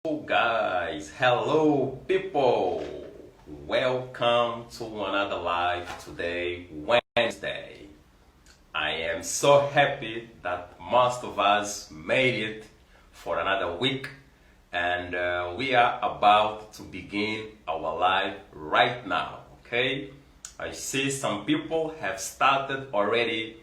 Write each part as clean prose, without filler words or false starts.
Hello guys, hello people, welcome to another live today, Wednesday. I am so happy that most of us made it for another week and we are about to begin our live right now, okay? I see some people have started already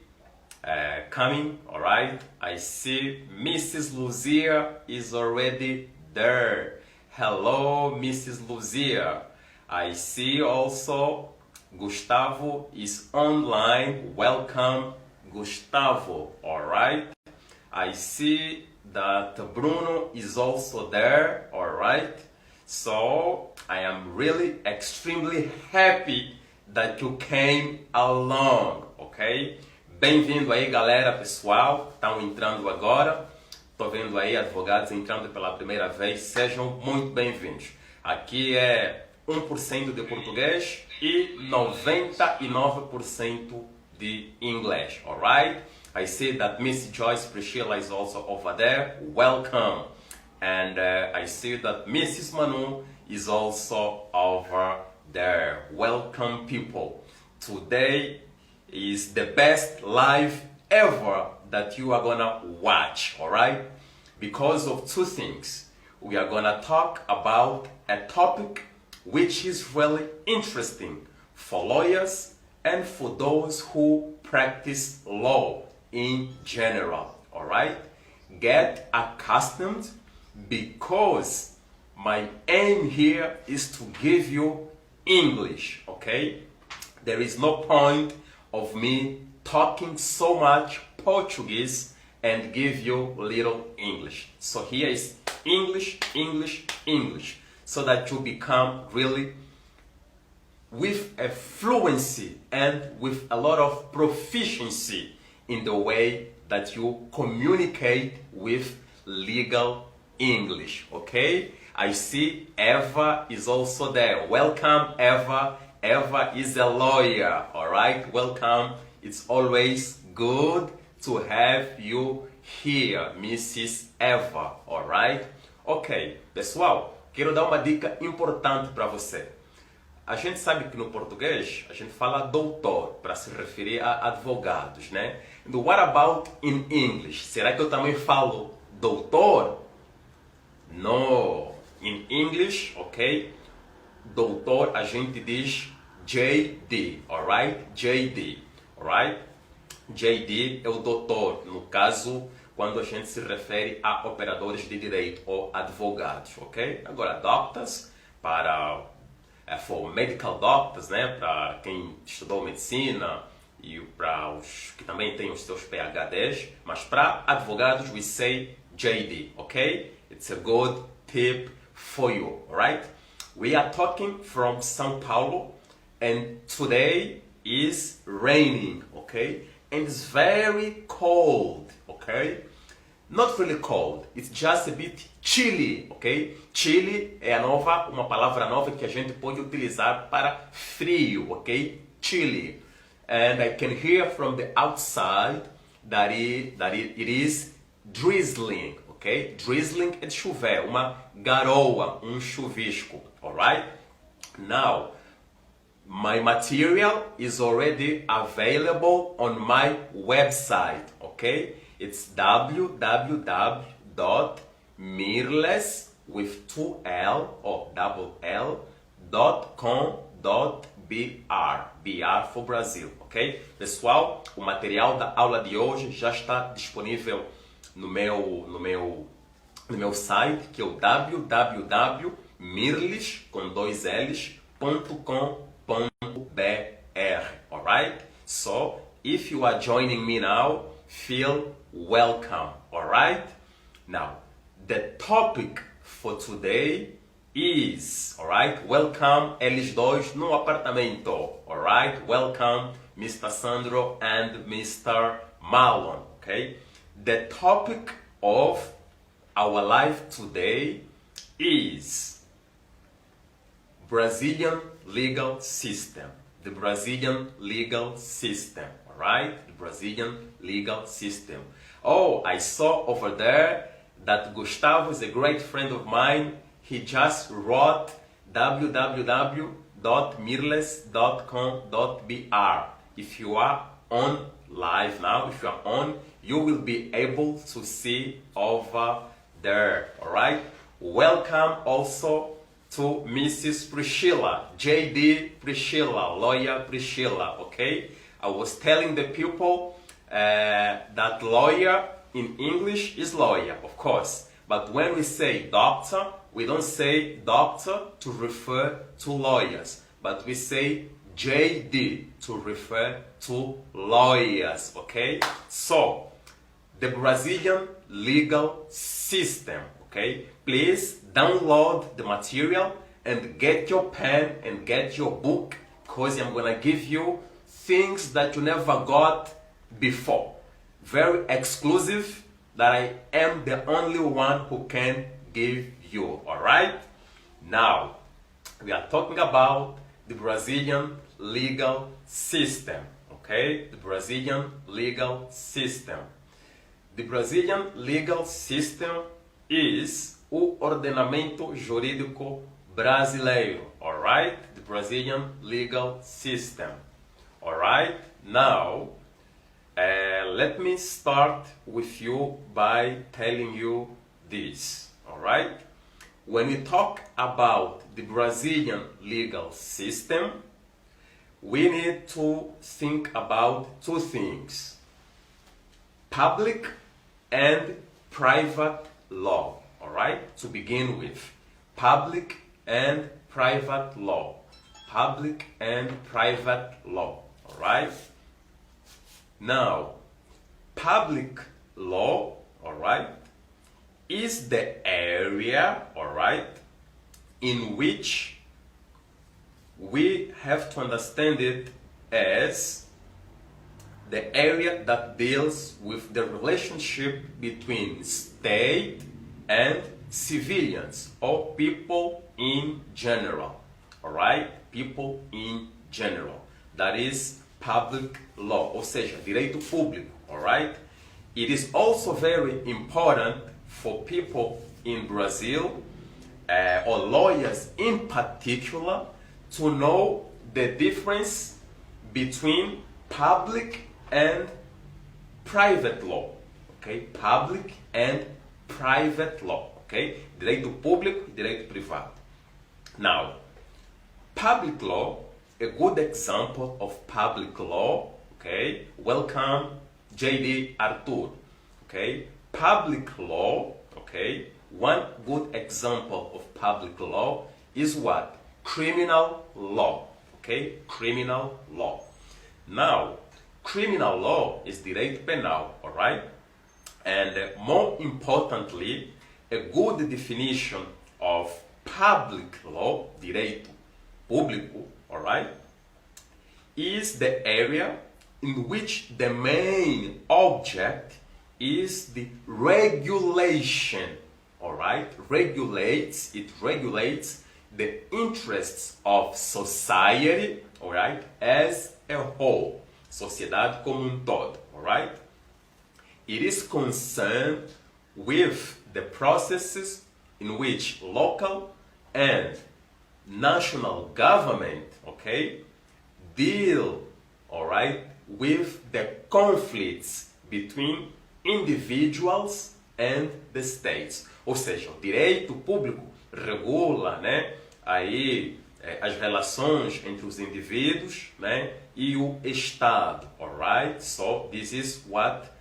coming, alright? I see Mrs. Lucia is already there. Hello, Mrs. Lucia. I see also Gustavo is online. Welcome, Gustavo. All right. I see that Bruno is also there. All right. So I am really extremely happy that you came along. Ok? Bem-vindo aí, galera, pessoal. Estão entrando agora. Estou vendo aí advogados entrando pela primeira vez, sejam muito bem-vindos. Aqui é 1% de português e 99% de inglês, alright? I see that Miss Joyce Priscilla is also over there, welcome. And I see that Mrs. Manu is also over there, welcome people. Today is the best live ever that you are gonna watch, all right? Because of two things. We are gonna talk about a topic which is really interesting for lawyers and for those who practice law in general, all right? Get accustomed because my aim here is to give you English, okay? There is no point of me talking so much Portuguese and give you little English. So here is English, English, English, so that you become really with a fluency and with a lot of proficiency in the way that you communicate with legal English, okay? I see Eva is also there. Welcome, Eva. Eva is a lawyer, all right? Welcome. It's always good to have you here, Mrs. Eva, alright? Ok, pessoal, quero dar uma dica importante para você. A gente sabe que no português a gente fala doutor para se referir a advogados, né? And what about in English? Será que eu também falo doutor? No, in English, ok? Doutor a gente diz JD, alright? JD, alright? JD é o doutor, no caso, quando a gente se refere a operadores de direito ou advogados, ok? Agora, doctors, para for medical doctors, né? Para quem estudou medicina e para os que também têm os seus PhDs, mas para advogados, we say JD, ok? It's a good tip for you, alright? We are talking from São Paulo, and today is raining, okay? And it's very cold, okay? Not really cold, it's just a bit chilly, okay? Chilly é uma palavra nova que a gente pode utilizar para frio, okay? Chilly. And I can hear from the outside that it is drizzling, okay? Drizzling é chover, uma garoa, chuvisco, alright? Now, my material is already available on my website, okay? It's www.mirlles with 2L or double L.com.br, BR for Brasil, ok? Pessoal, o material da aula de hoje já está disponível no meu site, que é o www.mirlles, com dois L's.com.br, alright? So, if you are joining me now, feel welcome, alright? Now, the topic for today is, alright? Welcome, eles dois no apartamento, alright? Welcome, Mr. Sandro and Mr. Marlon, okay? The topic of our live today is Brazilian legal system. The Brazilian legal system, alright? The Brazilian legal system. Oh, I saw over there that Gustavo is a great friend of mine. He just wrote www.mirlles.com.br. If you are on live now, if you are on, you will be able to see over there, all right? Welcome also to Mrs. Priscilla, JD Priscilla, lawyer Priscilla, okay? I was telling the people that lawyer in English is lawyer, of course. But when we say doctor, we don't say doctor to refer to lawyers, but we say JD to refer to lawyers, okay? So, the Brazilian legal system, okay? Please download the material and get your pen and get your book, because I'm gonna give you things that you never got before. Very exclusive, that I am the only one who can give you, all right? Now, we are talking about the Brazilian legal system, okay? The Brazilian legal system. The Brazilian legal system is o ordenamento jurídico brasileiro, all right? The Brazilian legal system, all right? Now, let me start with you by telling you this, all right? When we talk about the Brazilian legal system, we need to think about two things: public and private law, all right? To begin with, public and private law. Public and private law, all right? Now, public law, all right, is the area, all right, in which we have to understand it as the area that deals with the relationship between state and civilians, or people in general, all right? People in general. That is public law, ou seja, direito público, all right? It is also very important for people in Brazil, or lawyers in particular, to know the difference between public and private law, okay? Public and private law, okay? Direito público e direito privado. Now, public law, a good example of public law, okay? Welcome, JD Arthur, okay? Public law, okay? One good example of public law is what? Criminal law, okay? Criminal law. Now, criminal law is direito penal, all right? And more importantly, a good definition of public law, direito público, all right, is the area in which the main object is the regulation, all right? It regulates the interests of society, all right, as a whole, sociedade como todo, all right? It is concerned with the processes in which local and national government, okay, deal, all right, with the conflicts between individuals and the states. Ou seja, o direito público regula, né, aí as relações entre os indivíduos, né, e o Estado, all right? So this is what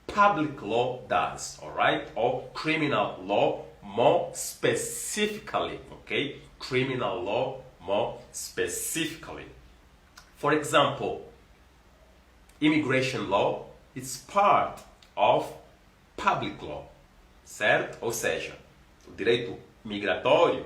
public law does, all right? Or criminal law more specifically, okay? Criminal law more specifically. For example, immigration law is part of public law, certo? Ou seja, o direito migratório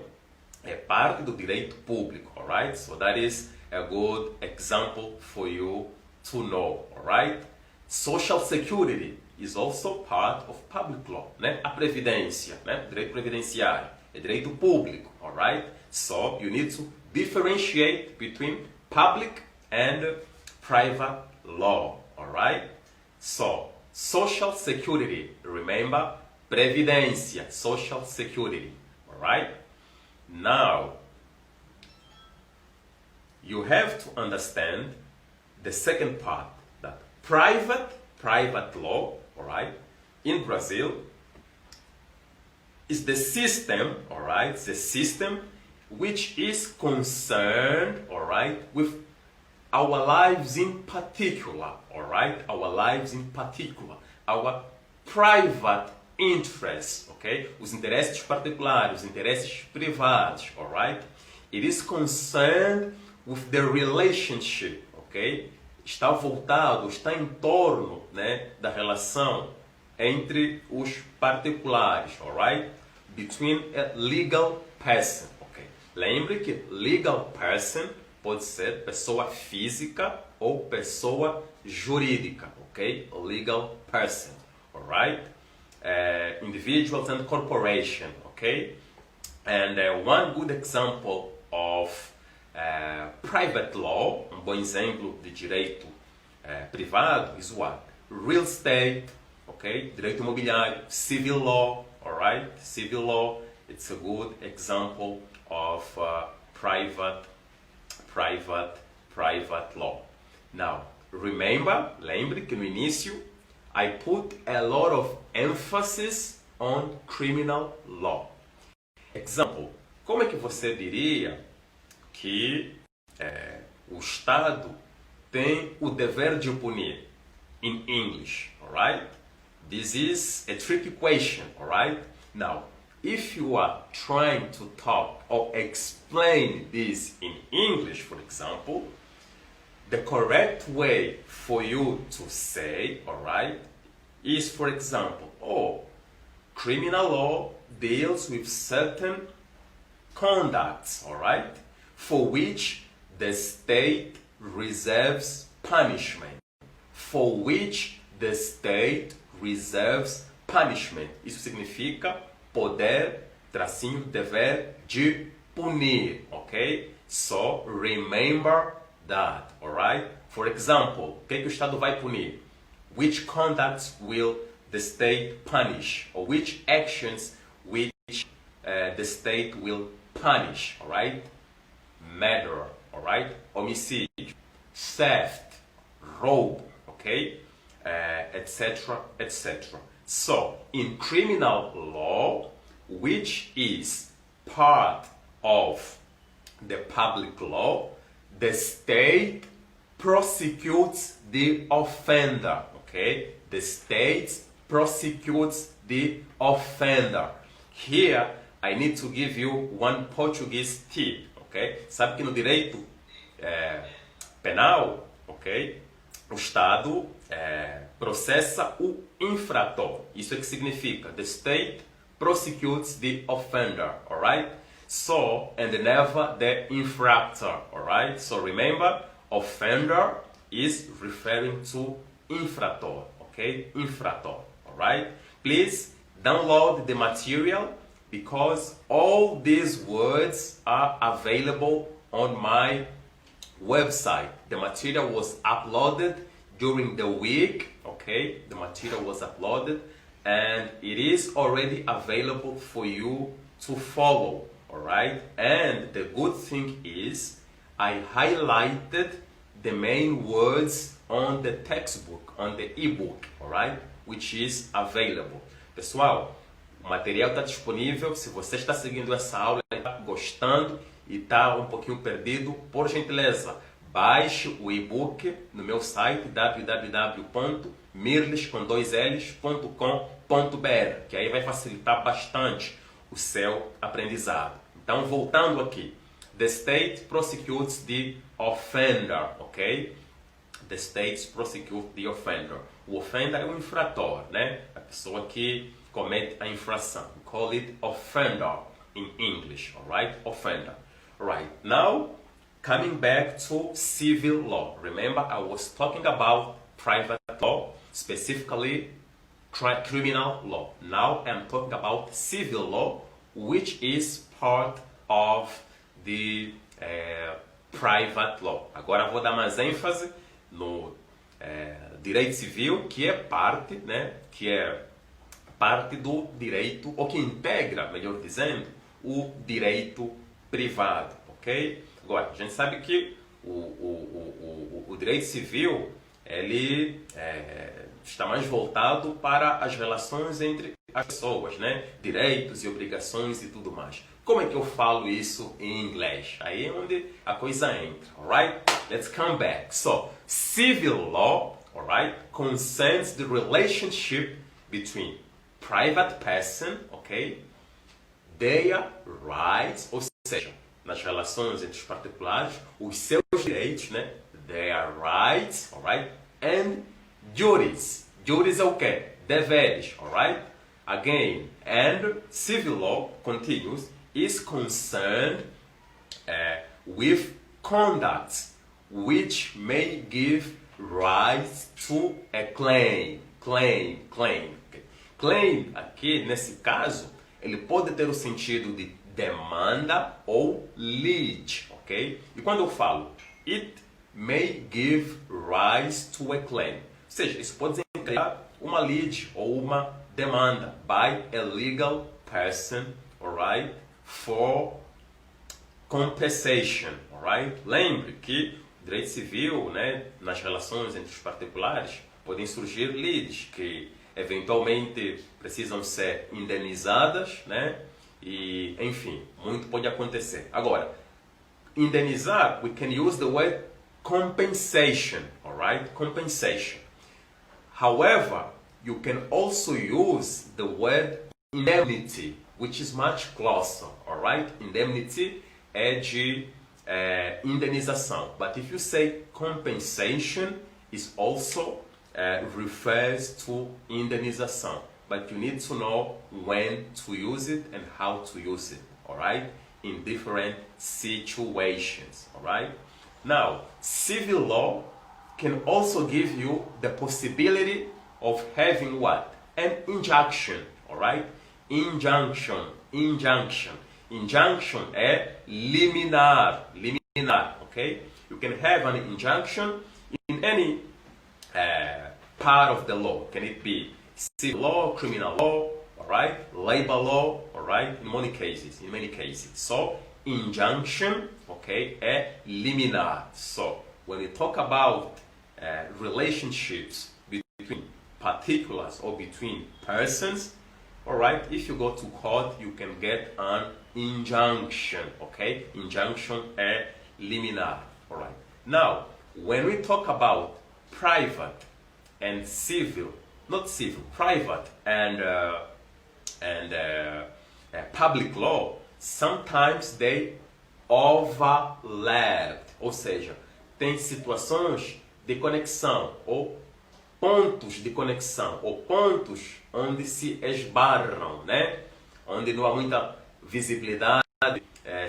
é parte do direito público, all right? So that is a good example for you to know, all right? Social security is also part of public law, né? A previdência, né? Direito previdenciário é direito público, all right? So you need to differentiate between public and private law, all right? So social security, remember, previdência, social security, alright? Now, you have to understand the second part, that private law, alright, in Brazil, is the system, alright, the system which is concerned, alright, with our lives in particular, alright, our lives in particular, our private interests, okay, os interesses particulares, os interesses privados, alright, it is concerned with the relationship, okay, está voltado, está em torno, né, da relação entre os particulares, alright, between a legal person, okay. Lembre que legal person pode ser pessoa física ou pessoa jurídica, ok? Legal person, alright? Individuals and corporation, okay? And one good example of private law, um bom exemplo de direito privado, is what? Real estate, okay? Direito imobiliário, civil law, alright? Civil law, it's a good example of private law. Now, lembre que no início I put a lot of emphasis on criminal law. Example, como é que você diria que o Estado tem o dever de punir? In English, alright? This is a tricky question, alright? Now, if you are trying to talk or explain this in English, for example, the correct way for you to say, alright, is, for example, criminal law deals with certain conducts, alright, for which the state reserves punishment. For which the state reserves punishment. Isso significa poder, dever de punir, ok? So, remember that, alright? For example, o que o Estado vai punir? Which conducts will the state punish? Or which actions which the state will punish, alright? Murder, alright? Homicídio, theft, roubo, ok? Etc., etc. So, in criminal law, which is part of the public law, the state prosecutes the offender, okay? The state prosecutes the offender. Here, I need to give you one Portuguese tip, okay? Sabe que no direito penal, ok? O Estado processa o infrator. Isso é que significa the state prosecutes the offender, alright? So, and never the infractor, alright? So remember, offender is referring to infrator, okay? Infrator, alright? Please download the material because all these words are available on my website. The material was uploaded during the week, okay? The material was uploaded and it is already available for you to follow, alright? And the good thing is I highlighted the main words on the textbook, on the ebook, alright? Which is available. Pessoal, o material está disponível. Se você está seguindo essa aula, está gostando e está um pouquinho perdido, por gentileza, baixe o e-book no meu site www.mirlles.com.br, que aí vai facilitar bastante o seu aprendizado. Então, voltando aqui, the state prosecutes the offender, ok? The state prosecutes the offender. O offender é o infrator, né? A pessoa que comete a infração. We call it offender in English, alright? Offender. Right, now coming back to civil law. Remember, I was talking about private law, specifically criminal law. Now I'm talking about civil law, which is part of the private law. Agora vou dar mais ênfase no direito civil, que é parte, né, que é parte do direito, ou que integra, melhor dizendo, o direito privado, ok? Agora, a gente sabe que o direito civil, ele está mais voltado para as relações entre as pessoas, né? Direitos e obrigações e tudo mais. Como é que eu falo isso em inglês? Aí é onde a coisa entra, alright? Let's come back. So, civil law, alright, concerns the relationship between private person, ok? Their rights, ou seja, nas relações entre os particulares, os seus direitos, né? Their rights, alright? And duties. Duties é o quê? Deveres, alright? Again, and civil law continues, is concerned with conducts which may give rise to a claim. Claim. Okay. Claim, aqui, nesse caso, ele pode ter o sentido de demanda ou lead, ok? E quando eu falo it may give rise to a claim, ou seja, isso pode desencadear uma lead ou uma demanda by a legal person, alright, for compensation, alright? Lembre que o direito civil, né, nas relações entre os particulares, podem surgir leads que eventualmente precisam ser indenizadas, né? E, enfim, muito pode acontecer. Agora, indenizar, we can use the word compensation, alright? Compensation. However, you can also use the word indemnity, which is much closer, alright? Indemnity é de indenização. But if you say compensation, it also refers to indenização. But you need to know when to use it and how to use it, alright? In different situations, alright? Now, civil law can also give you the possibility of having what? An injunction, alright? Injunction. Injunction é liminar, okay? You can have an injunction in any part of the law. Can it be civil law, criminal law, alright? Labor law, alright? In many cases. So, injunction, okay, é liminar. So, when we talk about relationships between particulars or between persons, alright, if you go to court, you can get an injunction, okay? Injunction é liminar, alright? Now, when we talk about private and civil, not civil, private and public law, sometimes they overlap, ou seja, tem situações de conexão ou pontos de conexão ou pontos onde se esbarram, né? Onde não há muita visibilidade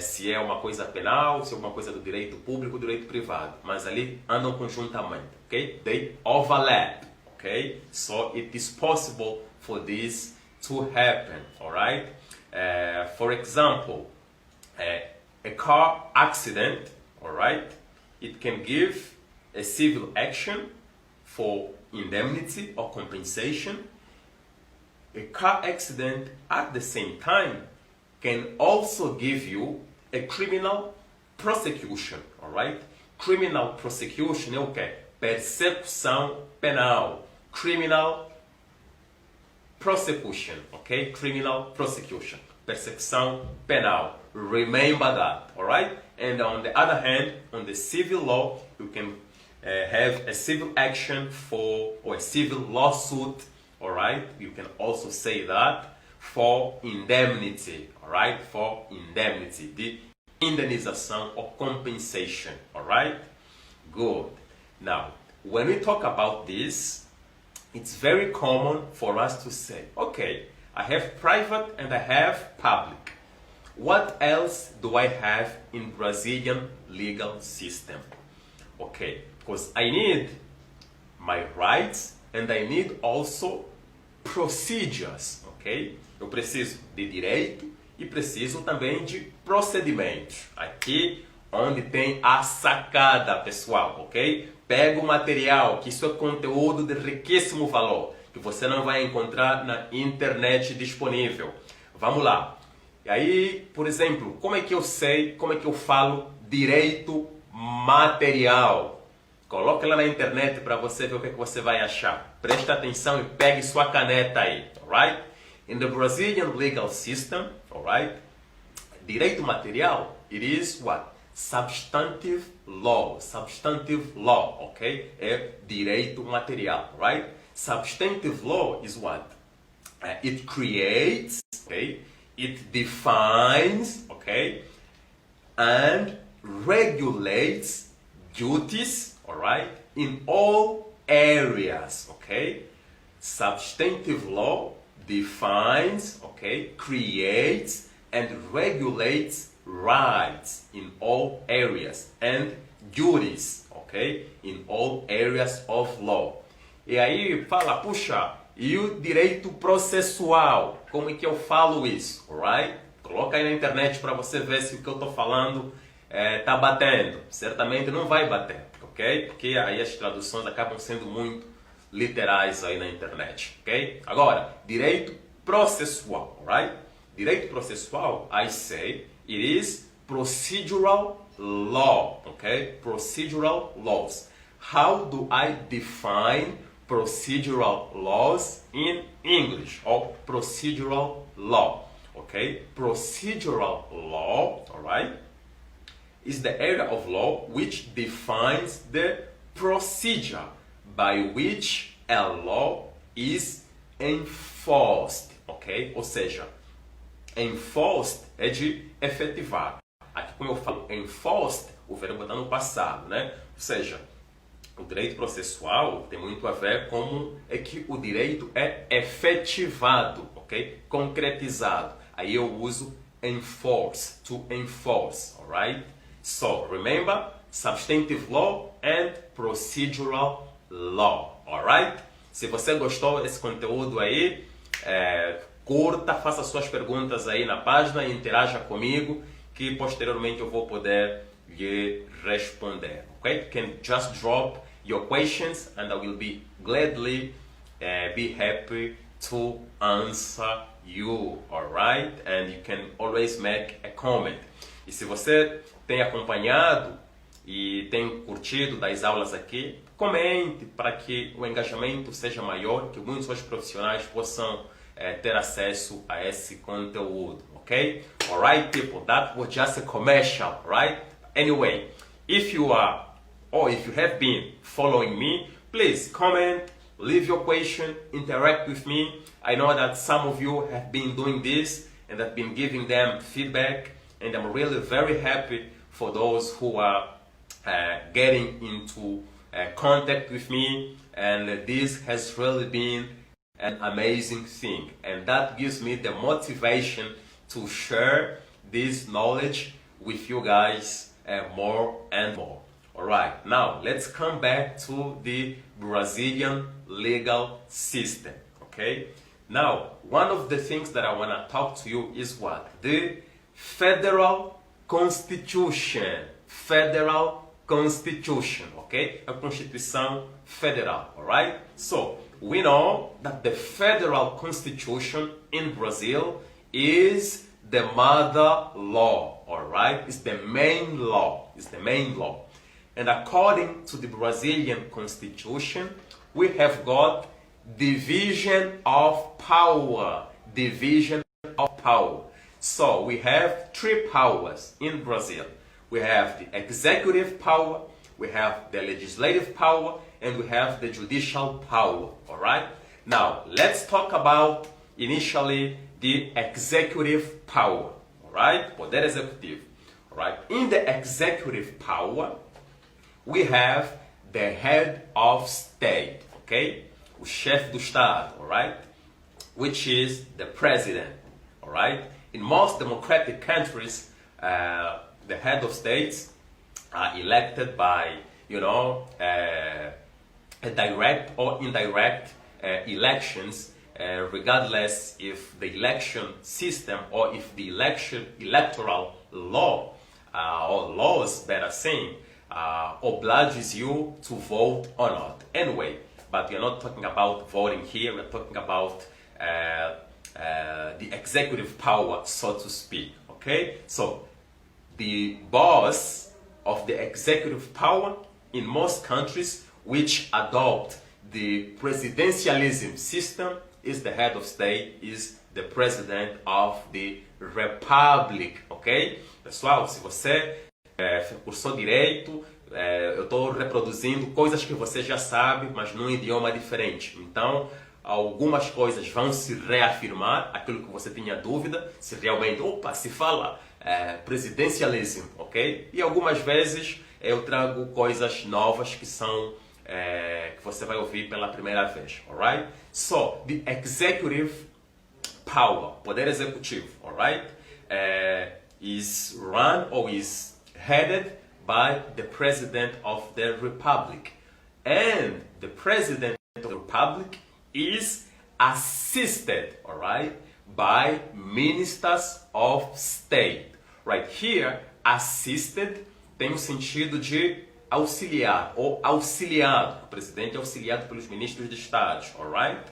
se é uma coisa penal, se é uma coisa do direito público, do direito privado, mas ali andam conjuntamente, ok? They overlap, ok? So it is possible for this to happen, alright? For example, a car accident, alright? It can give a civil action for indemnity or compensation. A car accident at the same time can also give you a criminal prosecution, alright? Criminal prosecution é o quê? Persecução penal. Criminal prosecution, ok? Criminal prosecution. Persecução penal. Remember that, alright? And on the other hand, on the civil law, you can have a civil action for, or a civil lawsuit, alright? You can also say that for indemnity, alright? For indemnity, de indenização or compensation, alright? Good. Now, when we talk about this, it's very common for us to say, okay, I have private and I have public. What else do I have in Brazilian legal system? Okay, because I need my rights and I need also procedures, ok? Eu preciso de direito e preciso também de procedimentos. Aqui onde tem a sacada, pessoal, ok? Pega o material, que isso é conteúdo de riquíssimo valor, que você não vai encontrar na internet disponível. Vamos lá. E aí, por exemplo, como é que eu sei, como é que eu falo direito material? Coloque lá na internet para você ver o que você vai achar. Preste atenção e pegue sua caneta aí, alright? In the Brazilian legal system, alright? Direito material, it is what? Substantive law. Substantive law, ok? É direito material, right? Substantive law is what? It creates, okay? It defines, okay? And regulates duties, alright? In all areas, okay? Substantive law defines, okay? Creates and regulates rights in all areas and duties, okay? In all areas of law. E aí fala, puxa, e o direito processual? Como é que eu falo isso, alright? Coloca aí na internet para você ver se o que eu estou falando tá batendo. Certamente não vai bater, ok? Porque aí as traduções acabam sendo muito literais aí na internet, ok? Agora, direito processual, alright? Direito processual, I say, it is procedural law, okay? Procedural laws. How do I define procedural laws in English? Or procedural law, okay? Procedural law, alright, is the area of law which defines the procedure by which a law is enforced, ok? Ou seja, enforced é de efetivar. Aqui, como eu falo enforced, o verbo está no passado, né? Ou seja, o direito processual tem muito a ver com como é que o direito é efetivado, ok? Concretizado. Aí eu uso enforce, to enforce, alright? So, remember, substantive law and procedural law, alright? Se você gostou desse conteúdo aí, curta, faça suas perguntas aí na página e interaja comigo, que posteriormente eu vou poder lhe responder. Okay? You can just drop your questions and I will be gladly be happy to answer you, alright? And you can always make a comment. E se você tem acompanhado e tem curtido das aulas aqui, comente para que o engajamento seja maior, que muitos outros profissionais possam ter acesso a esse conteúdo, ok? Alright, people, that was just a commercial, right? Anyway, if you are or if you have been following me, please comment, leave your question, interact with me. I know that some of you have been doing this and have been giving them feedback, and I'm really very happy for those who are getting into contact with me, and this has really been an amazing thing, and that gives me the motivation to share this knowledge with you guys more and more. Alright, now let's come back to the Brazilian legal system, okay? Now, one of the things that I want to talk to you is what? The Federal Constitution. Federal Constitution, okay? A Constituição Federal, alright? So, we know that the Federal Constitution in Brazil is the mother law, alright? It's the main law. It's the main law. And according to the Brazilian Constitution, we have got division of power. Division of power. So we have three powers in Brazil. We have the executive power, we have the legislative power, and we have the judicial power. Alright? Now, let's talk about initially the executive power. Alright? Poder executivo. Alright? In the executive power, we have the head of state, okay? O chefe do Estado, alright? Which is the president, alright? In most democratic countries, the head of states are elected by, a direct or indirect elections, regardless if the election system or if the electoral law or laws, better saying, obliges you to vote or not. Anyway, but we are not talking about voting here. We are talking about the executive power, so to speak. Okay, so the boss of the executive power in most countries which adopt the presidentialism system is the head of state, is the president of the republic, ok? Pessoal, se você cursou direito, eu estou reproduzindo coisas que você já sabe, mas num idioma diferente. Então, algumas coisas vão se reafirmar, aquilo que você tinha dúvida, se realmente, se fala presidencialism, ok? E algumas vezes eu trago coisas novas que são que você vai ouvir pela primeira vez, alright? So, the executive power, poder executivo, alright, is run or is headed by the president of the republic, and the president of the republic is assisted, alright, by ministers of state. Right here, assisted tem o sentido de auxiliar ou auxiliado. O presidente é auxiliado pelos ministros de Estado, alright?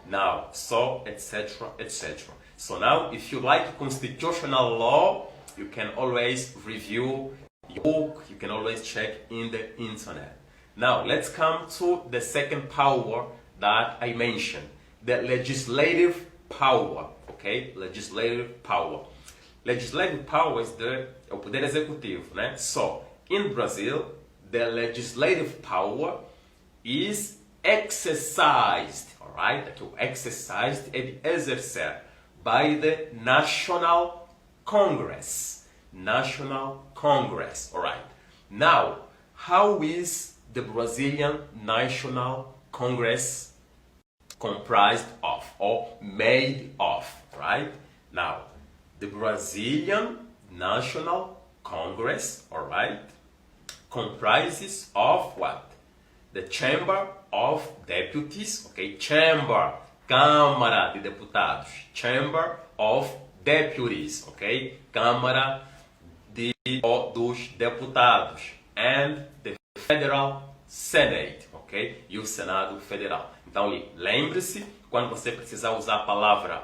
Now, so, etc., etc. So now, if you like constitutional law, you can always review your book, you can always check in the internet. Now, let's come to the second power that I mentioned, the legislative power, okay? Legislative power. Legislative power is o poder executivo, né? So, in Brazil, the legislative power is exercised, alright? Aqui o exercised é de exercer by the National Congress. National Congress, alright? Now, how is the Brazilian National Congress comprised of or made of, right? Now, the Brazilian National Congress, all right, comprises of what? The Chamber of Deputies, okay, Chamber, Câmara de Deputados, Chamber of Deputies, okay, Câmara dos Deputados, and the Federal Senate, ok? E o Senado Federal. Então, lembre-se, quando você precisar usar a palavra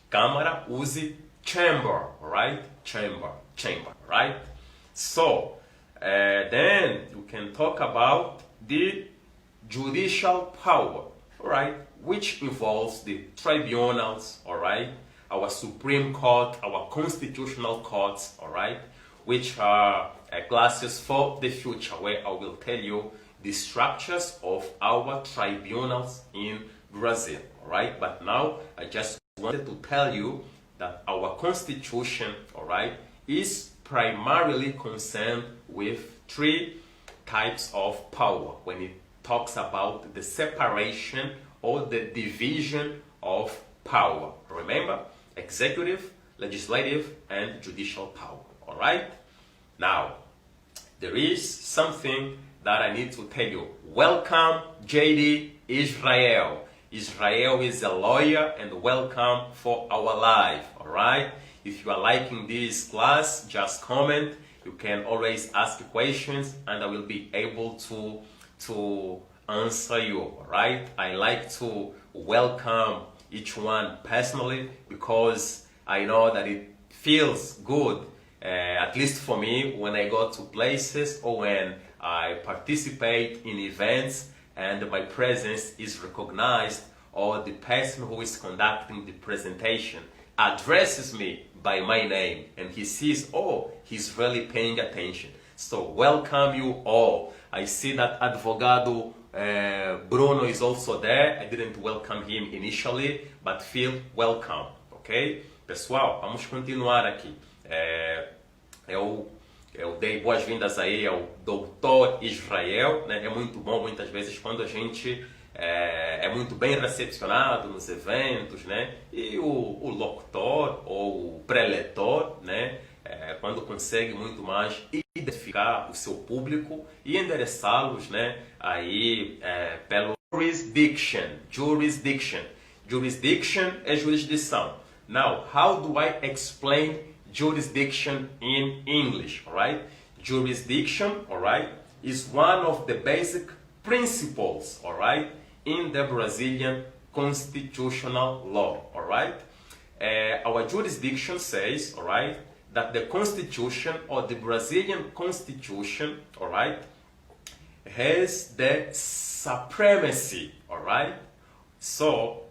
Câmara, use chamber, right? Chamber, right? So, then you can talk about the judicial power, right? Which involves the tribunals, all right? Our Supreme Court, our constitutional courts, all right? Which are classes for the future, where I will tell you the structures of our tribunals in Brazil, all right? But now I just wanted to tell you that our constitution, all right, is primarily concerned with three types of power when it talks about the separation or the division of power. Remember, executive, legislative, and judicial power, all right? Now, there is something that I need to tell you. Welcome, JD Israel. Israel is a lawyer, and welcome for our live, all right? If you are liking this class, just comment. You can always ask questions, and I will be able to answer you, all right? I like to welcome each one personally because I know that it feels good, at least for me, when I go to places or when I participate in events and my presence is recognized, or the person who is conducting the presentation addresses me by my name and he sees, oh, he's really paying attention. So welcome you all. I see that Advogado Bruno is also there. I didn't welcome him initially, but feel welcome, ok? Pessoal, vamos continuar aqui. Eu dei boas-vindas aí ao Doutor Israel, né? É muito bom muitas vezes quando a gente é muito bem recepcionado nos eventos, né? E o locutor ou o preletor, né? Quando consegue muito mais identificar o seu público e endereçá-los, né? Aí pelo jurisdiction. Jurisdiction é jurisdição. Now, how do I explain jurisdiction in English, all right? Jurisdiction, all right, is one of the basic principles, all right, in the Brazilian constitutional law, all right? Our jurisdiction says, all right, that the constitution or the Brazilian constitution, all right, has the supremacy, all right? So,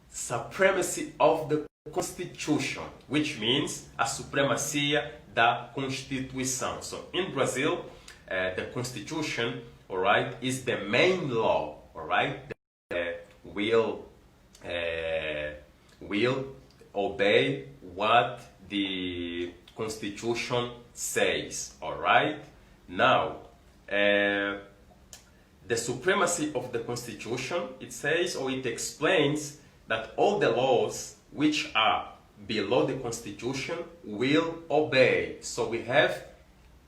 supremacy of the constitution, which means a supremacia da Constituição. So, in Brazil, the constitution, all right, is the main law, all right, that will obey what the constitution says, all right? Now, the supremacy of the constitution, it says, or it explains that all the laws which are below the constitution will obey. So we have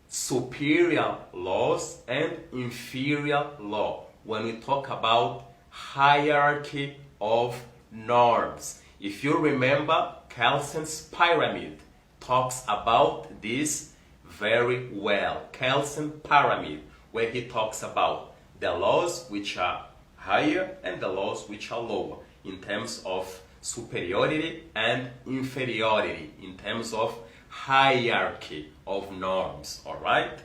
superior laws and inferior law when we talk about hierarchy of norms. If you remember, Kelsen's pyramid talks about this very well. Kelsen pyramid, where he talks about the laws which are higher and the laws which are lower in terms of superiority and inferiority, in terms of hierarchy of norms, all right?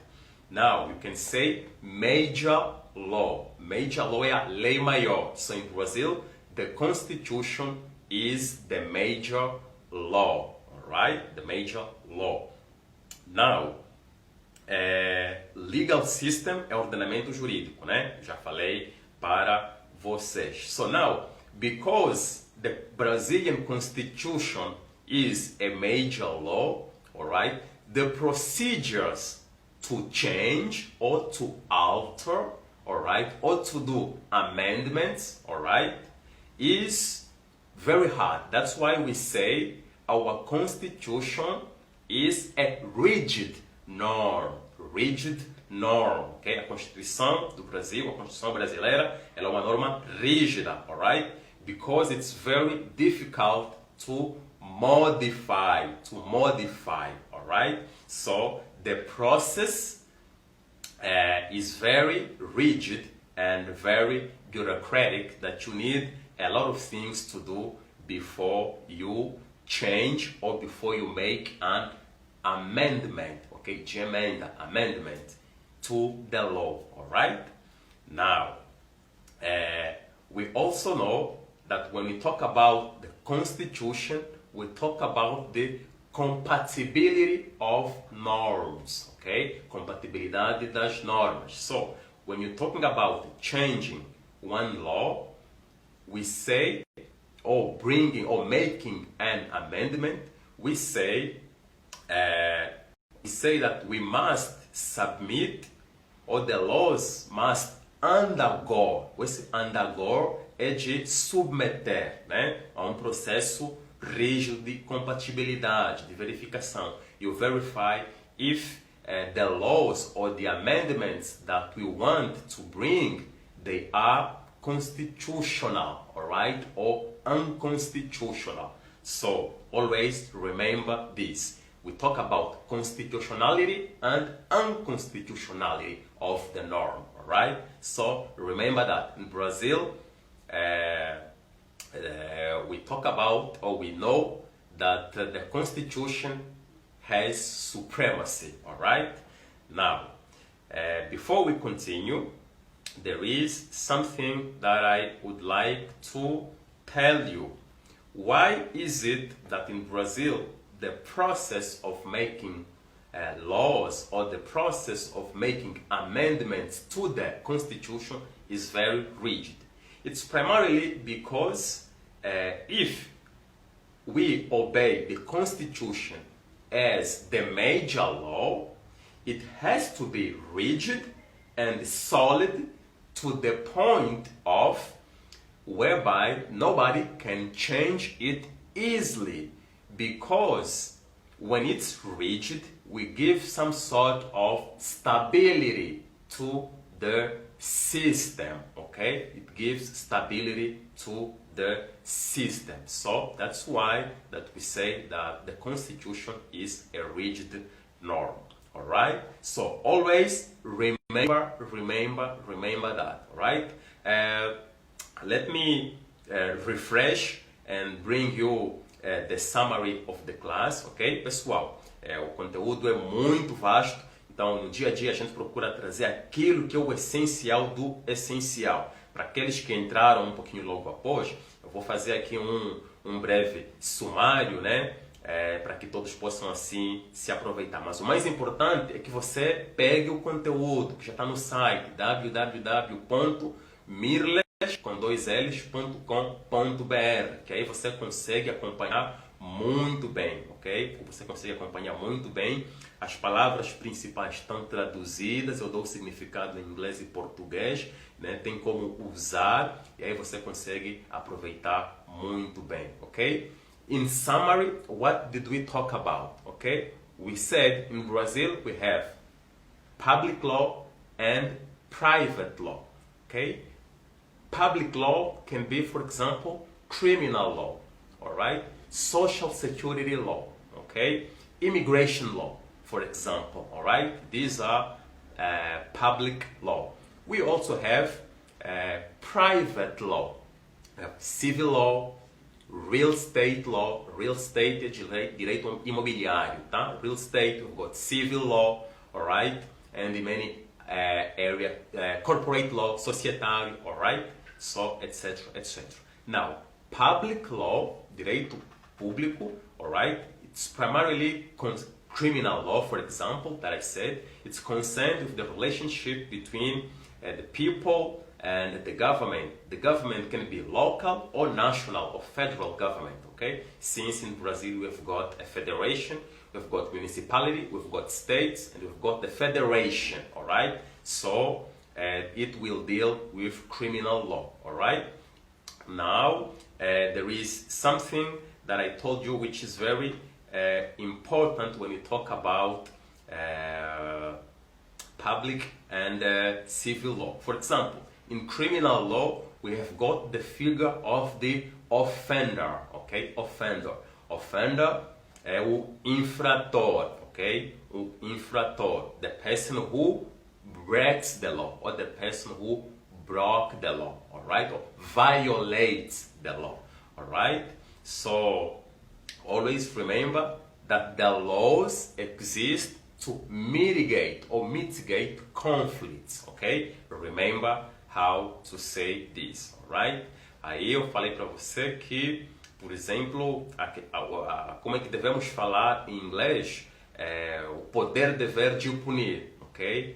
Now, you can say major law. Major law é a lei maior. So in Brazil, the constitution is the major law, all right? The major law. Now, legal system é ordenamento jurídico, né? Já falei para vocês. So now, because the Brazilian constitution is a major law, all right, the procedures to change or to alter, all right, or to do amendments, all right, is very hard. That's why we say our constitution is a rigid norm. Rigid norm, okay? A Constituição do Brasil, a Constituição brasileira, ela é uma norma rígida, all right? Because it's very difficult to modify, all right? So the process is very rigid and very bureaucratic, that you need a lot of things to do before you change or before you make an amendment, okay, de emenda, amendment to the law, all right? Now, we also know that when we talk about the Constitution, we talk about the compatibility of norms, okay? Compatibilidade das normas. So, when you're talking about changing one law, we say, or bringing or making an amendment, we say that we must submit, or the laws must undergo. Esse undergo é de submeter, né, a um processo rígido de compatibilidade, de verificação. You verify if the laws or the amendments that we want to bring, they are constitutional, all right, or unconstitutional. So always remember this. We talk about constitutionality and unconstitutionality of the norm, all right? So remember that in Brazil, we talk about, or we know that the Constitution has supremacy, all right? Now, before we continue, there is something that I would like to tell you. Why is it that in Brazil, the process of making laws or the process of making amendments to the Constitution is very rigid? It's primarily because if we obey the Constitution as the major law, it has to be rigid and solid to the point of whereby nobody can change it easily, because when it's rigid, we give some sort of stability to the system, okay? It gives stability to the system. So that's why that we say that the Constitution is a rigid norm, all right? So always remember that, all right? let me refresh and bring you the summary of the class, ok? Pessoal, o conteúdo é muito vasto, então no dia a dia a gente procura trazer aquilo que é o essencial do essencial. Para aqueles que entraram um pouquinho logo após, eu vou fazer aqui um breve sumário, né? Para que todos possam assim se aproveitar. Mas o mais importante é que você pegue o conteúdo que já está no site www.mirlles.com.br, que aí você consegue acompanhar muito bem, ok? Você consegue acompanhar muito bem. As palavras principais estão traduzidas, eu dou o significado em inglês e português, né? Tem como usar e aí você consegue aproveitar muito bem, ok? In summary, what did we talk about? Okay, we said in Brazil we have public law and private law. Okay, public law can be, for example, criminal law, all right, social security law, okay, immigration law, for example, all right. These are public law. We also have private law, civil law, real estate law. Real estate é direito imobiliário, tá? Real estate, we've got civil law, all right, and in many area, corporate law, societário, all right, so etc, etc. Now, public law, direito público, all right, it's primarily criminal law, for example, that I said. It's concerned with the relationship between the people and the government. The government can be local or national or federal government, okay? Since in Brazil we've got a federation, we've got municipality, we've got states, and we've got the federation, all right? So it will deal with criminal law, all right? Now, there is something that I told you which is very important when you talk about public and civil law. For example, in criminal law, we have got the figure of the offender, okay? Offender. Offender é o infrator, okay? O infrator, the person who breaks the law, or the person who broke the law, all right? Or violates the law, all right? So, always remember that the laws exist to mitigate conflicts, okay? Remember how to say this, alright? Aí eu falei para você que, por exemplo, como é que devemos falar em inglês? O poder dever de punir, ok?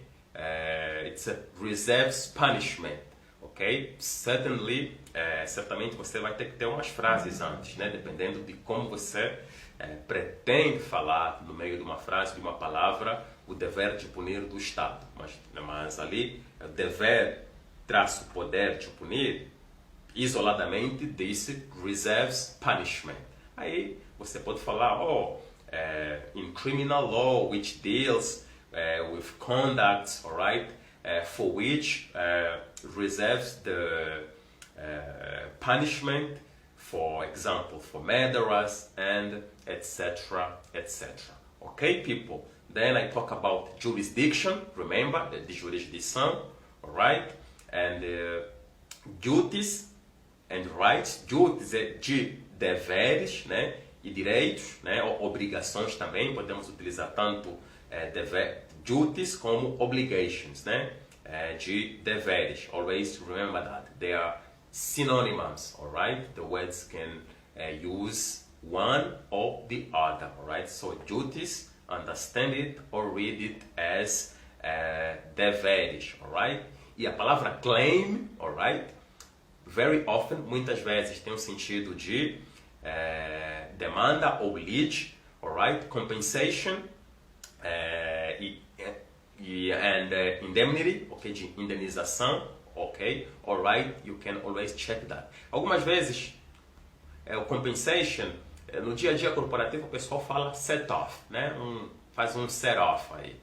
It's a reserves punishment, ok? Certamente você vai ter que ter umas frases antes, né? Dependendo de como você pretende falar no meio de uma frase, de uma palavra, o dever de punir do Estado. Mas ali, o dever traço poder de punir, isoladamente disse reserves punishment. Aí você pode falar, in criminal law, which deals with conducts, all right, for which reserves the punishment, for example, for murderers, and etc, etc. Okay, people? Then I talk about jurisdiction, remember, the jurisdição, all right? And duties and rights. Duties é de deveres, né? E direitos, né? Obrigações também. Podemos utilizar tanto duties como obligations, né? De deveres. Always remember that. They are synonymous, alright? The words can use one or the other, alright? So duties, understand it or read it as deveres, alright? E a palavra claim, alright? Very often, muitas vezes, tem o sentido de demanda ou lide, alright? Compensation and indemnity, ok? De indenização, ok? Alright? You can always check that. Algumas vezes, o compensation, no dia a dia corporativo, o pessoal fala set-off, né? Faz um set-off aí.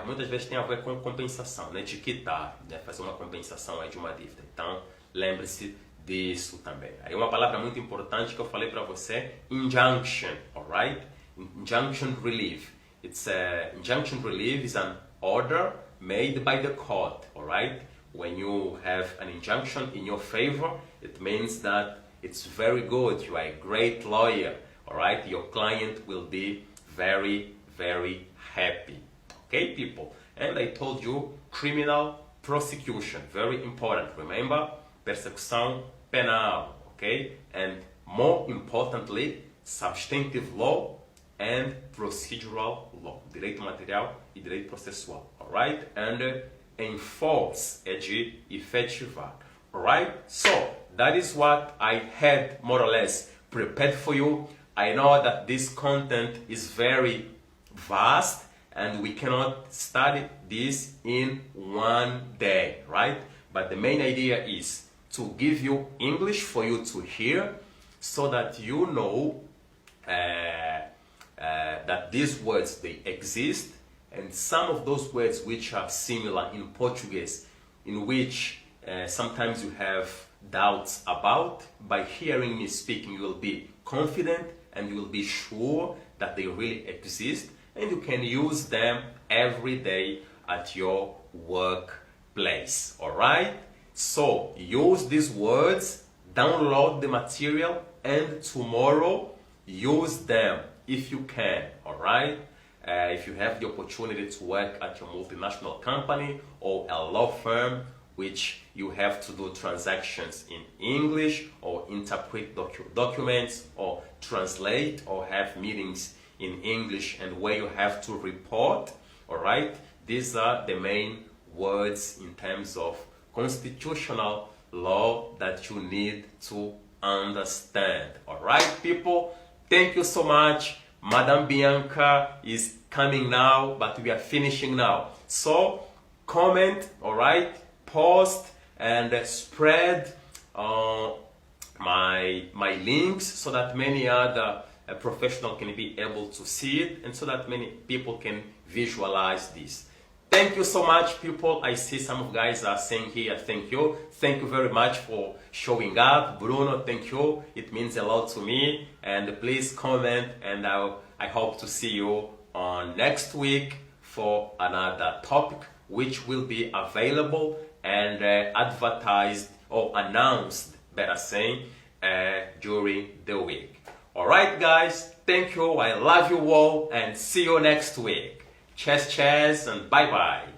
Muitas vezes tem a ver com compensação, né? De quitar, né? Fazer uma compensação aí de uma dívida. Então, lembre-se disso também. Aí uma palavra muito importante que eu falei para você, injunction, alright? Injunction relief. Injunction relief is an order made by the court, alright? when you have an injunction in your favor, it means that it's very good. You are a great lawyer, all right? Your client will be very, very happy. Okay, people? And I told you criminal prosecution, very important. Remember, persecução penal, okay? And more importantly, substantive law and procedural law, direito material e direito processual, alright? And enforce é de efetivar, alright? So, that is what I had more or less prepared for you. I know that this content is very vast and we cannot study this in one day, right? But the main idea is to give you English for you to hear so that you know that these words, they exist, and some of those words which are similar in Portuguese, in which sometimes you have doubts about, by hearing me speaking you will be confident and you will be sure that they really exist, and you can use them every day at your workplace, alright? So use these words, download the material, and tomorrow use them if you can, alright? If you have the opportunity to work at your multinational company or a law firm which you have to do transactions in English or interpret documents or translate or have meetings in English and where you have to report, alright? These are the main words in terms of constitutional law that you need to understand, alright, people? Thank you so much. Madam Bianca is coming now, but we are finishing now. So comment, alright, post and spread my links so that many other professionals can be able to see it and so that many people can visualize this. Thank you so much, people. I see some of you guys are saying here, thank you. Thank you very much for showing up. Bruno, thank you. It means a lot to me. And please comment, and I hope to see you on next week for another topic which will be available and advertised or announced, better saying, during the week. Alright, guys. Thank you. I love you all and see you next week. Cheers, cheers, and bye-bye.